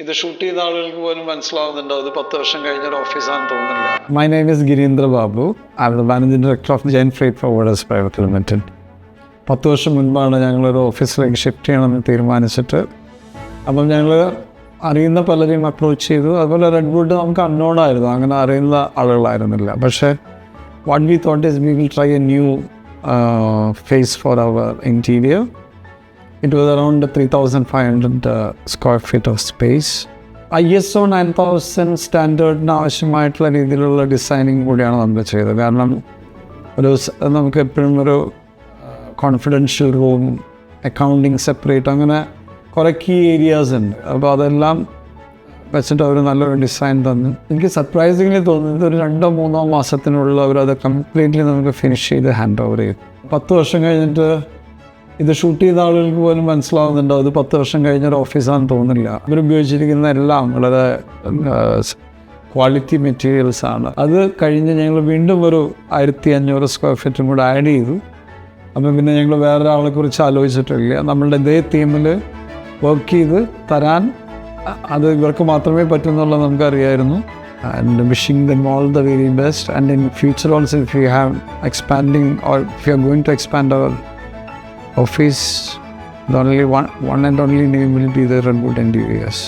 ഇത് ഷൂട്ട് ചെയ്ത ആളുകൾക്ക് പോലും മനസ്സിലാവുന്നുണ്ടോ അത് 10 വർഷം കഴിഞ്ഞൊരു ഓഫീസാണെന്ന് തോന്നുന്നില്ല. My name is Girindra Babu. I'm the Managing Director of Jain Freight Forwarders Private Limited. 10 വർഷം മുൻപാണ് ഞങ്ങളൊരു ഓഫീസിലേക്ക് ഷിഫ്റ്റ് ചെയ്യണമെന്ന് തീരുമാനിച്ചിട്ട്. അപ്പം ഞങ്ങൾ അറിയുന്ന പലരെയും അപ്രോച്ച് ചെയ്തു. അതുപോലെ റെഡ്വുഡ് നമുക്ക് അൺനോൺ ആയിരുന്നു, അങ്ങനെ അറിയുന്ന ആളുകളായിരുന്നില്ല. പക്ഷേ what we thought is we will try a new face for our interior. It was around 3,500 square feet of space. ISO 9000 സ്റ്റാൻഡേർഡിന് ആവശ്യമായിട്ടുള്ള രീതിയിലുള്ള ഡിസൈനിങ് കൂടിയാണ് നമ്മൾ ചെയ്തത്. കാരണം നമുക്ക് എപ്പോഴും ഒരു കോൺഫിഡൻഷ്യൽ റൂം, അക്കൗണ്ടിങ് സെപ്പറേറ്റ്, അങ്ങനെ കുറേ കീ ഏരിയാസ് ഉണ്ട്. അപ്പോൾ അതെല്ലാം വെച്ചിട്ട് അവർ നല്ലൊരു ഡിസൈൻ തന്നു. എനിക്ക് സർപ്രൈസിംഗ്ലി തോന്നുന്നത് ഒരു 2-3 മാസത്തിനുള്ളിൽ അവരത് കംപ്ലീറ്റ്ലി നമുക്ക് ഫിനിഷ് ചെയ്ത് ഹാൻഡ് ഓവർ ചെയ്തു. 10 വർഷം കഴിഞ്ഞിട്ട് ഇത് ഷൂട്ട് ചെയ്ത ആളുകൾക്ക് പോലും മനസ്സിലാവുന്നുണ്ടോ അത് 10 വർഷം കഴിഞ്ഞൊരു ഓഫീസാണെന്ന് തോന്നുന്നില്ല. ഇവരുപയോഗിച്ചിരിക്കുന്ന എല്ലാം വളരെ ക്വാളിറ്റി മെറ്റീരിയൽസാണ്. അത് കഴിഞ്ഞ് ഞങ്ങൾ വീണ്ടും ഒരു 1500 സ്ക്വയർ ഫീറ്റും കൂടെ ആഡ് ചെയ്തു. അപ്പം പിന്നെ ഞങ്ങൾ വേറൊരാളെ കുറിച്ച് ആലോചിച്ചിട്ടില്ല. നമ്മളുടെ ഇതേ തീമിൽ വർക്ക് ചെയ്ത് തരാൻ അത് ഇവർക്ക് മാത്രമേ പറ്റുന്നുള്ളത് നമുക്കറിയായിരുന്നു. And wishing them all the very best. And in future also, if we have expanding or if we are going to expand our office, the only one and only name will be the Redwood Interiors.